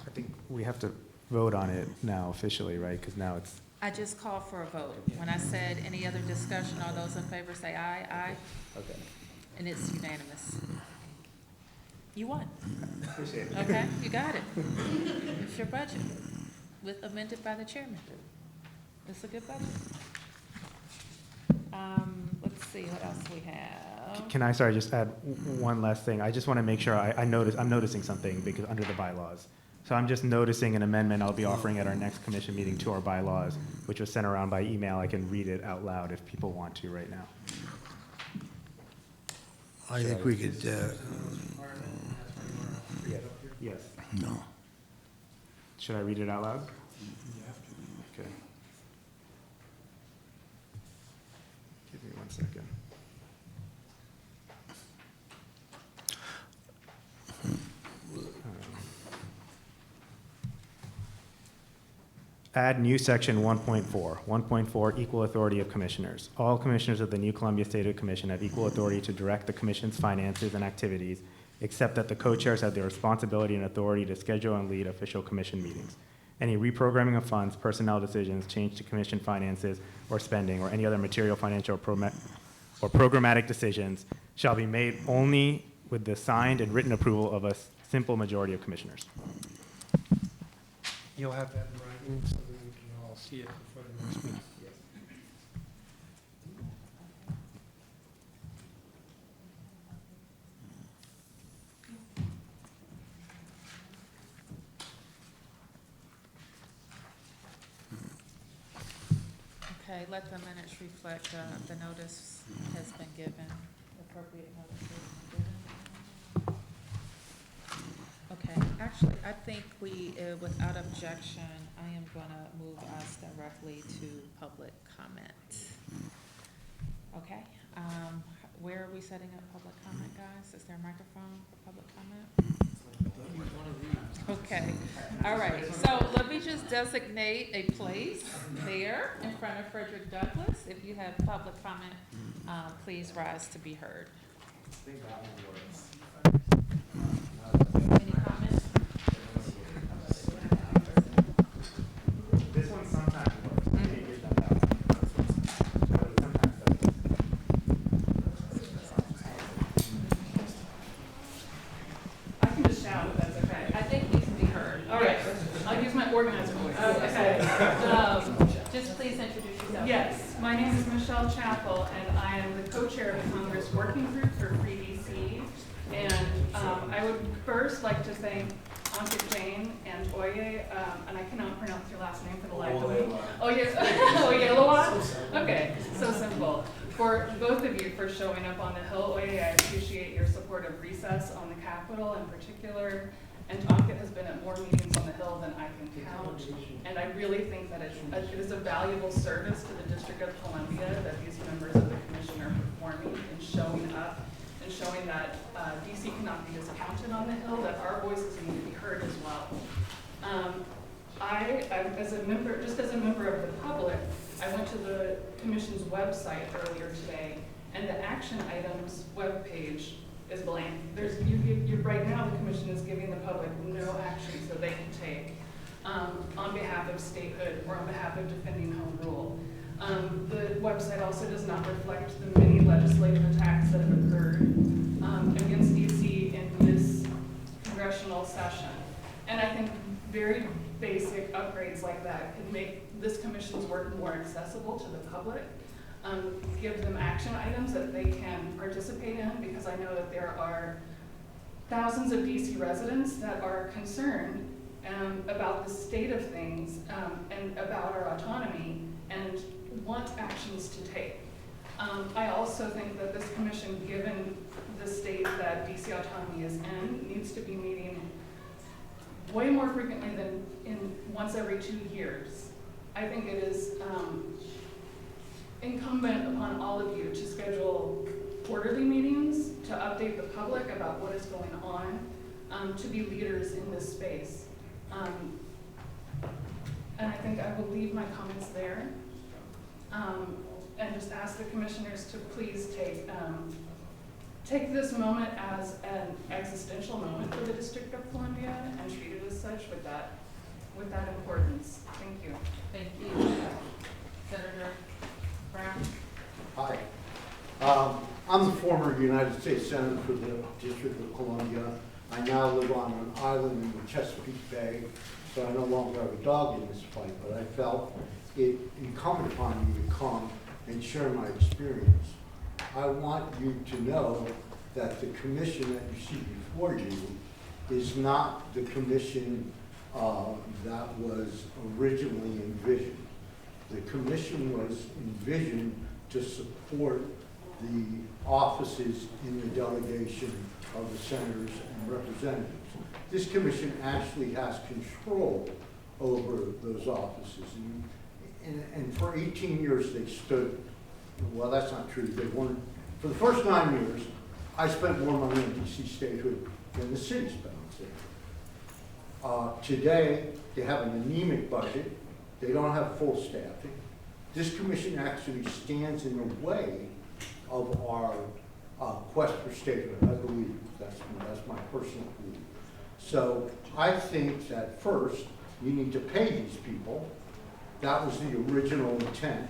I think we have to vote on it now officially, right? Because now it's, I just called for a vote. When I said any other discussion, all those in favor say aye. Aye. okay. And it's unanimous. You won. Appreciate it. Okay, you got it. It's your budget, with amended by the chairman. It's a good budget. Let's see, what else we have? Can I, sorry, just add one last thing? I just want to make sure I'm noticing something because under the bylaws. So I'm just noticing an amendment I'll be offering at our next commission meeting to our bylaws, which was sent around by email. I can read it out loud if people want to right now. I think we could, Yes. no. Should I read it out loud? Okay. Give me 1 second. Add new section 1.4. 1.4, equal authority of commissioners. All commissioners of the new Columbia Statehood Commission have equal authority to direct the commission's finances and activities, except that the co-chairs have the responsibility and authority to schedule and lead official commission meetings. Any reprogramming of funds, personnel decisions, change to commission finances or spending, or any other material, financial, or programmatic decisions shall be made only with the signed and written approval of a simple majority of commissioners. You'll have that in writing so that we can all see it before the next meeting. Okay, let the minutes reflect, the notice has been given, appropriate notice has been given. Okay, actually, I think without objection, I am gonna move us directly to public comment. Okay, where are we setting up public comment, guys? Is there a microphone for public comment? Okay, all right, so let me just designate a place there in front of Frederick Douglass. If you have public comment, please rise to be heard. Any comments? This one sometimes works. Maybe it doesn't. But it sometimes doesn't. I can just shout if that's okay. I think we can be heard. All right, I'll use my organizer voice. Okay. Just please introduce yourself. Yes, my name is Michelle Chappell, and I am the co-chair of the Congress Working Group for Free DC. And I would first like to thank Ankit Jain and Oye, and I cannot pronounce your last name for the life of me. Oyelowa? Okay, so simple. For both of you for showing up on the Hill. Oye, I appreciate your support of recess on the Capitol in particular. And Ankit has been at more meetings on the Hill than I can count. And I really think that it is a valuable service to the District of Columbia that these members of the commission are performing and showing up and showing that DC cannot be discounted on the Hill, that our voices need to be heard as well. As a member, just as a member of the public, I went to the commission's website earlier today, and the action items webpage is blank. Right now, the commission is giving the public no actions that they can take on behalf of statehood or on behalf of defending home rule. The website also does not reflect the many legislative attacks that have occurred against DC in this congressional session. And I think very basic upgrades like that could make this commission's work more accessible to the public, give them action items that they can participate in, because I know that there are thousands of DC residents that are concerned about the state of things and about our autonomy and want actions to take. I also think that this commission, given the state that DC autonomy is in, needs to be meeting way more frequently than in once every 2 years. I think it is incumbent upon all of you to schedule quarterly meetings to update the public about what is going on, to be leaders in this space. And I think I will leave my comments there, and just ask the commissioners to please take this moment as an existential moment for the District of Columbia and treat it as such with that importance. Thank you. Thank you. Senator Brown? Hi. I'm the former United States Senator for the District of Columbia. I now live on an island in the Chesapeake Bay, so I no longer have a dog in this fight, but I felt it incumbent upon me to come and share my experience. I want you to know that the commission that you see before you is not the commission that was originally envisioned. The commission was envisioned to support the offices in the delegation of the senators and representatives. This commission actually has control over those offices. And for 18 years they stood, well, that's not true. They weren't. For the first 9 years, I spent more money on DC statehood than the city spent on statehood. Today, they have an anemic budget. They don't have full staffing. This commission actually stands in the way of our quest for statehood, I believe. That's my personal belief. So I think that first, you need to pay these people. That was the original intent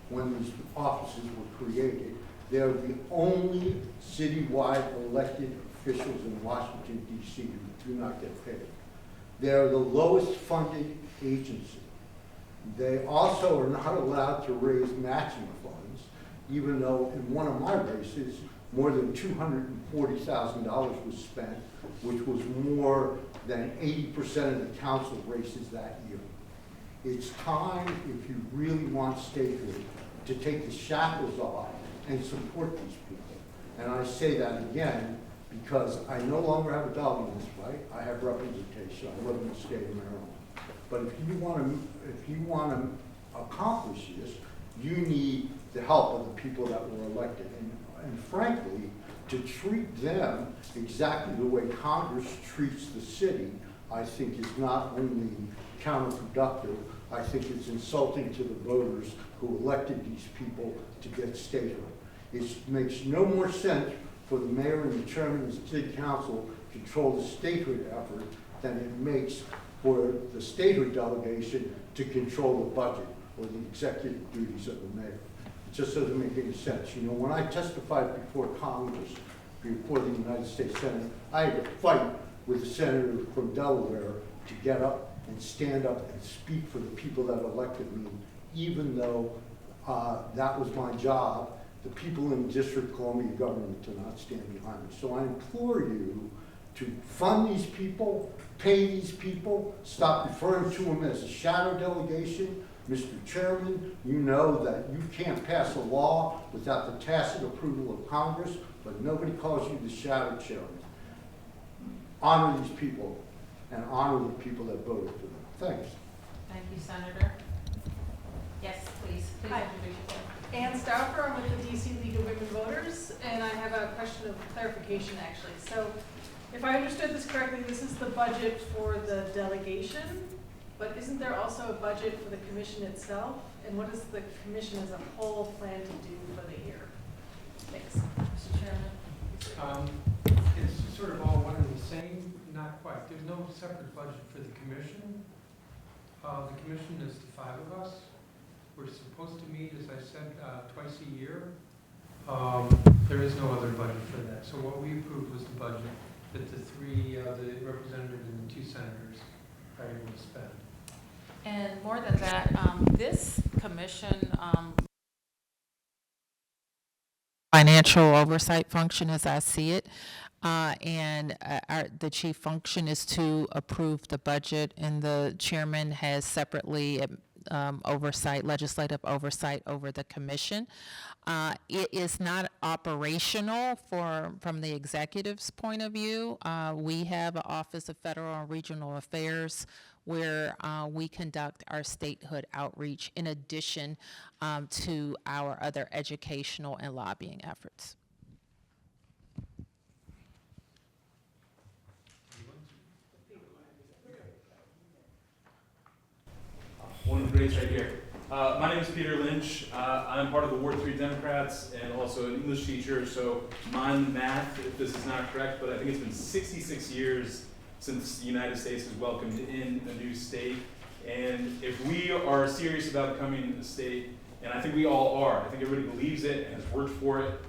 when these offices were created. They're the only citywide elected officials in Washington, D.C. who do not get paid. They're the lowest funded agency. They also are not allowed to raise matching funds, even though in one of my races, more than $240,000 was spent, which was more than 80% of the council races that year. It's time, if you really want statehood, to take the shackles off and support these people. And I say that again because I no longer have a dog in this fight. I have representation. I live in the state of Maryland. But if you want to accomplish this, you need the help of the people that were elected. And frankly, to treat them exactly the way Congress treats the city, I think is not only counterproductive, I think it's insulting to the voters who elected these people to get statehood. It makes no more sense for the mayor and the chairman of the city council to control the statehood effort than it makes for the statehood delegation to control the budget or the executive duties of the mayor. It just doesn't make any sense. You know, when I testified before Congress, before the United States Senate, I had to fight with the senator from Delaware to get up and stand up and speak for the people that elected me, even though that was my job. The people in District of Columbia government do not stand behind me. So I implore you to fund these people, pay these people, stop referring to them as a shadow delegation. Mr. Chairman, you know that you can't pass a law without the tacit approval of Congress, but nobody calls you the shadow chairman. Honor these people and honor the people that voted for them. Thanks. Thank you, Senator. Yes, please Hi. introduce yourself. Ann Stauffer, I'm with the DC League of Women Voters, and I have a question of clarification, actually. So if I understood this correctly, this is the budget for the delegation, but isn't there also a budget for the commission itself? And what does the commission as a whole plan to do for the year? Thanks. Mr. Chairman. It's sort of all one and the same, not quite. There's no separate budget for the commission. The commission is the five of us. We're supposed to meet, as I said, twice a year. There is no other budget for that. So what we approved was the budget that the representative and the two senators are able to spend. And more than that, this commission financial oversight function, as I see it, the chief function is to approve the budget, and the chairman has separately legislative oversight over the commission. It is not operational from the executive's point of view. We have an Office of Federal and Regional Affairs where we conduct our statehood outreach in addition to our other educational and lobbying efforts. One of the greats right here. My name is Peter Lynch. I'm part of the Ward 3 Democrats and also an English teacher, so mind the math if this is not correct, but I think it's been 66 years since the United States has welcomed in a new state. And if we are serious about becoming a state, and I think we all are, I think everybody believes it and has worked for it,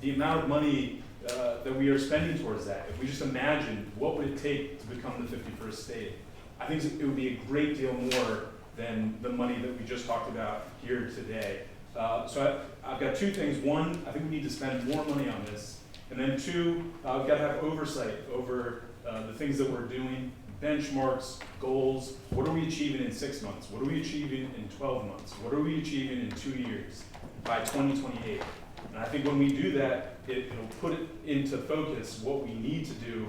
the amount of money that we are spending towards that, if we just imagine what would it take to become the 51st state, I think it would be a great deal more than the money that we just talked about here today. So I've got two things. One, I think we need to spend more money on this. And then two, we've got to have oversight over the things that we're doing, benchmarks, goals. What are we achieving in 6 months? What are we achieving in 12 months? What are we achieving in 2 years by 2028? And I think when we do that, it'll put it into focus what we need to do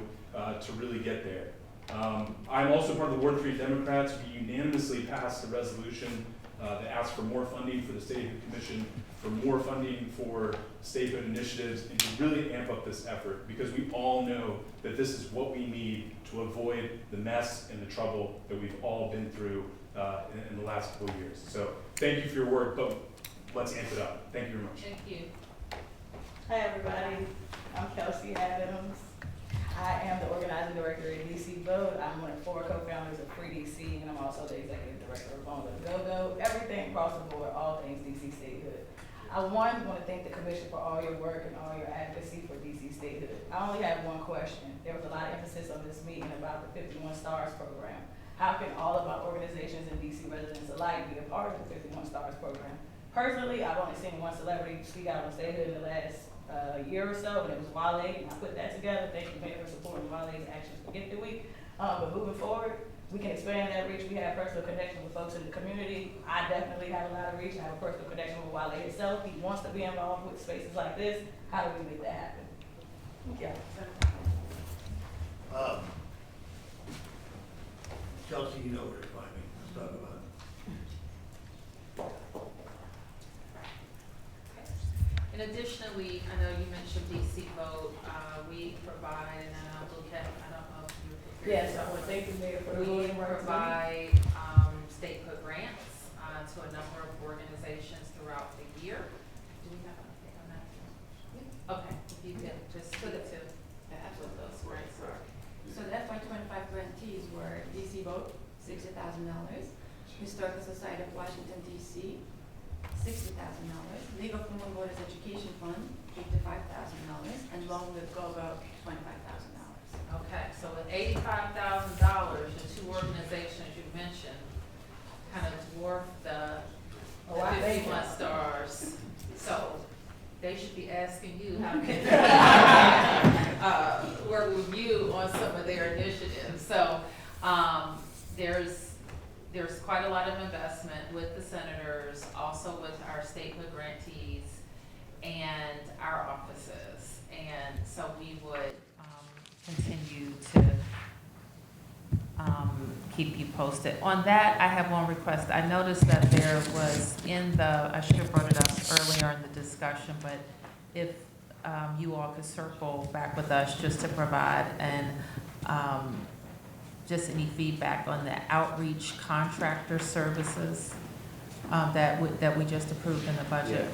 to really get there. I'm also part of the Ward 3 Democrats. We unanimously passed a resolution that asks for more funding for the Statehood Commission, for more funding for statehood initiatives, and to really amp up this effort, because we all know that this is what we need to avoid the mess and the trouble that we've all been through in the last couple of years. So thank you for your work, but let's amp it up. Thank you very much. Thank you. Hi, everybody. I'm Kelsey Adams. I am the organizing director at DC Vote. I'm one of 4 co-founders of Free DC, and I'm also the executive director of Phone Go Go. Everything across the board, all things DC statehood. I want to thank the commission for all your work and all your advocacy for DC statehood. I only have one question. There was a lot of emphasis on this meeting about the 51 Stars program. How can all of our organizations and DC residents alike be a part of the 51 Stars program? Personally, I've only seen one celebrity speak out on statehood in the last year or so, and it was Wale, and I put that together. Thank you, Mayor, for supporting Wale's Actions for Get the Week. But moving forward, we can expand that reach. We have personal connection with folks in the community. I definitely have a lot of reach. I have a personal connection with Wale himself. He wants to be involved with spaces like this. How do we make that happen? Yeah. Chelsea, you know where to find me. Let's talk about it. And additionally, I know you mentioned DC Vote. We provide, and I'll look at, I don't know if you're. Yes, I want to thank you, Mayor, for the We voting rights. provide statehood grants to a number of organizations throughout the year. Do we have an update on that? Okay, if you could just speak to what those grants are. So the FY25 grantees were DC Vote, $60,000, Historical Society of Washington, D.C., $60,000, League of Women Voters Education Fund, $55,000, and Long Live Go-Go, $25,000. Okay, so with $85,000, the two organizations worth the Oh, I thank 51 you. stars. So they should be asking you how can they work with you on some of their initiatives. So there's quite a lot of investment with the senators, also with our statehood grantees and our offices. And so we would continue to keep you posted. On that, I have one request. I noticed that there was I should have brought it up earlier in the discussion, but if you all could circle back with us just to provide just any feedback on the outreach contractor services that we just approved in the budget.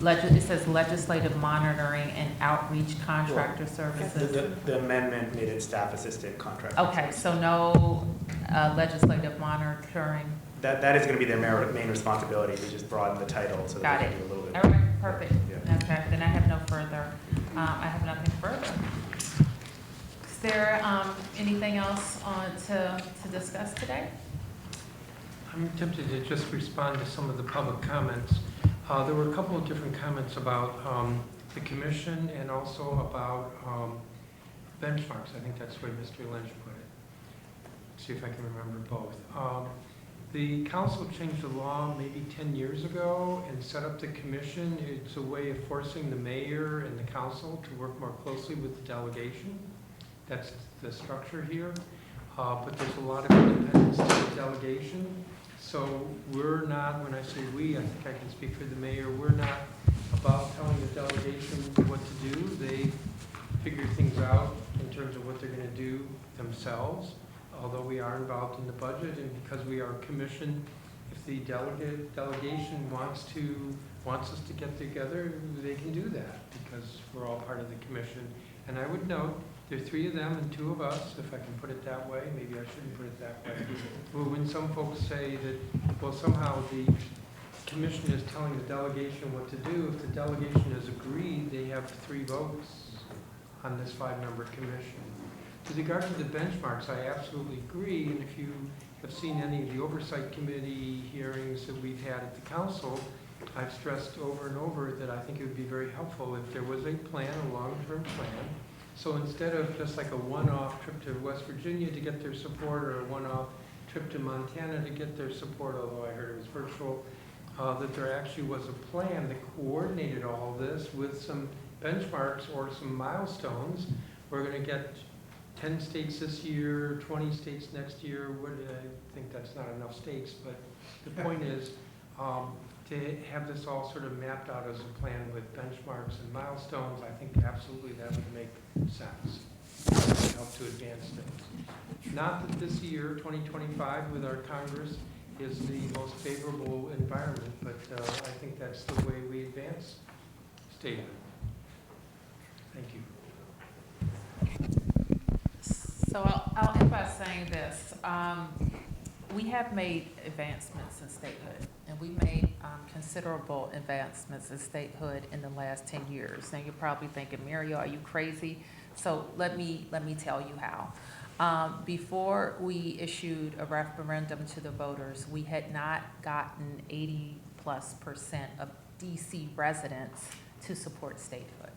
It says legislative monitoring and outreach contractor services. The amendment made it staff assistant contract. Okay, so no legislative monitoring. That is gonna be their main responsibility, we just broaden the title so Got that they it. can do a little bit. All right, perfect. Yeah. Okay, then I have no further, I have nothing further. Is there anything else to discuss today? I'm tempted to just respond to some of the public comments. There were a couple of different comments about the commission and also about benchmarks. I think that's the way Mr. Lynch put it. See if I can remember both. The council changed the law maybe 10 years ago and set up the commission. It's a way of forcing the mayor and the council to work more closely with the delegation. That's the structure here. But there's a lot of independence to the delegation. So we're not, when I say we, I think I can speak for the mayor, we're not about telling the delegation what to do. They figure things out in terms of what they're going to do themselves, although we are involved in the budget, and because we are commissioned, if the delegation wants us to get together, they can do that because we're all part of the commission. And I would note, there are 3 of them and 2 of us, if I can put it that way. Maybe I shouldn't put it that way. But when some folks say that, well, somehow the commission is telling the delegation what to do, if the delegation has agreed, they have 3 votes on this 5-member commission. With regard to the benchmarks, I absolutely agree. And if you have seen any of the oversight committee hearings that we've had at the council, I've stressed over and over that I think it would be very helpful if there was a plan, a long-term plan. So instead of just like a one-off trip to West Virginia to get their support or a one-off trip to Montana to get their support, although I heard it was virtual, that there actually was a plan that coordinated all this with some benchmarks or some milestones. We're going to get 10 states this year, 20 states next year. I think that's not enough states, but the point is to have this all sort of mapped out as a plan with benchmarks and milestones. I think absolutely that would make sense. It would help to advance things. Not that this year, 2025, with our Congress, is the most favorable environment, but I think that's the way we advance statehood. Thank you. So I'll end by saying this. We have made advancements in statehood, and we made considerable advancements in statehood in the last 10 years. Now you're probably thinking, Mary, are you crazy? So let me tell you how. Before we issued a referendum to the voters, we had not gotten 80+% of DC residents to support statehood.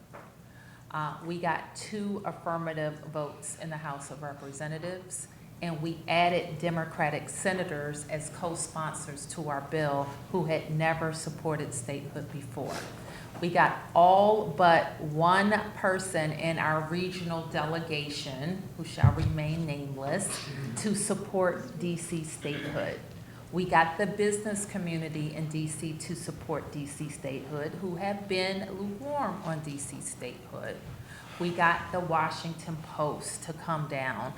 We got 2 affirmative votes in the House of Representatives, and we added Democratic senators as co-sponsors to our bill who had never supported statehood before. We got all but 1 person in our regional delegation, who shall remain nameless, to support DC statehood. We got the business community in DC to support DC statehood, who have been lukewarm on DC statehood. We got the Washington Post to come down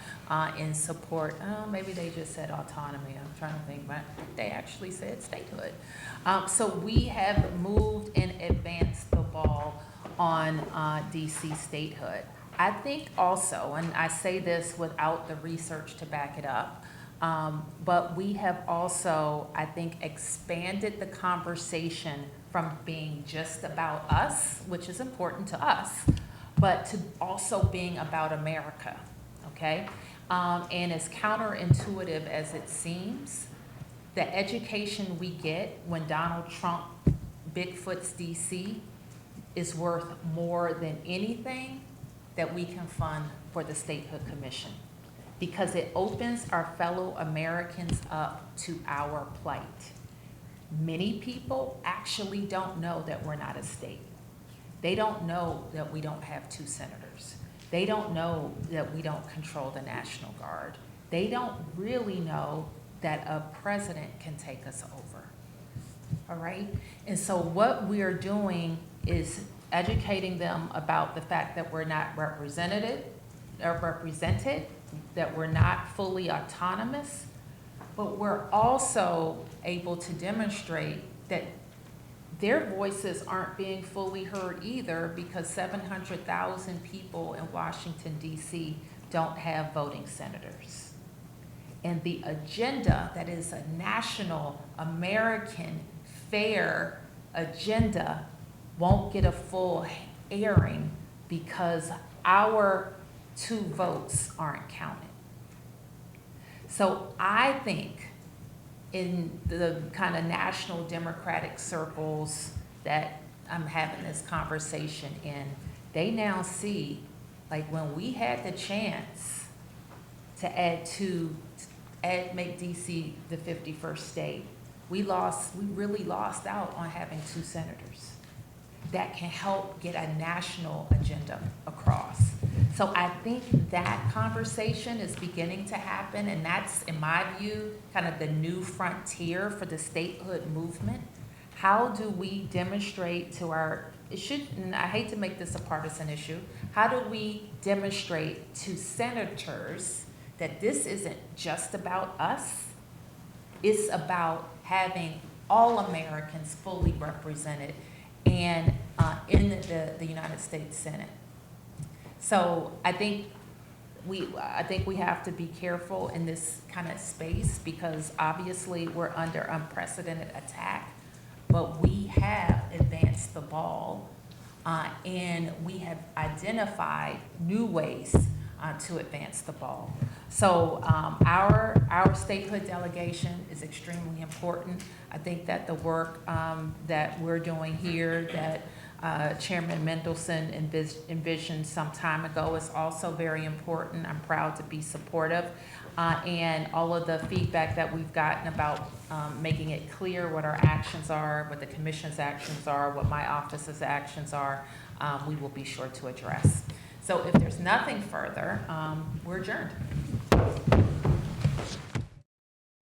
in support. Maybe they just said autonomy. I'm trying to think, but they actually said statehood. So we have moved and advanced the ball on DC statehood. I think also, and I say this without the research to back it up, but we have also, I think, expanded the conversation from being just about us, which is important to us, but to also being about America, okay? And as counterintuitive as it seems, the education we get when Donald Trump Bigfoot's DC is worth more than anything that we can fund for the Statehood Commission, because it opens our fellow Americans up to our plight. Many people actually don't know that we're not a state. They don't know that we don't have 2 senators. They don't know that we don't control the National Guard. They don't really know that a president can take us over. All right? And so what we're doing is educating them about the fact that we're not represented, that we're not fully autonomous, but we're also able to demonstrate that their voices aren't being fully heard either, because 700,000 people in Washington, D.C. don't have voting senators. And the agenda that is a national, American, fair agenda won't get a full airing because our 2 votes aren't counted. So I think in the kind of national Democratic circles that I'm having this conversation in, they now see, like, when we had the chance to make DC the 51st state, we really lost out on having 2 senators that can help get a national agenda across. So I think that conversation is beginning to happen, and that's, in my view, kind of the new frontier for the statehood movement. How do we demonstrate to and I hate to make this a partisan issue, how do we demonstrate to senators that this isn't just about us, it's about having all Americans fully represented and in the United States Senate. So I think we have to be careful in this kind of space, because obviously we're under unprecedented attack, but we have advanced the ball, and we have identified new ways to advance the ball. So our statehood delegation is extremely important. I think that the work that we're doing here, that Chairman Mendelson envisioned some time ago, is also very important. I'm proud to be supportive. And all of the feedback that we've gotten about making it clear what our actions are, what the commission's actions are, what my office's actions are, we will be sure to address. So if there's nothing further, we're adjourned.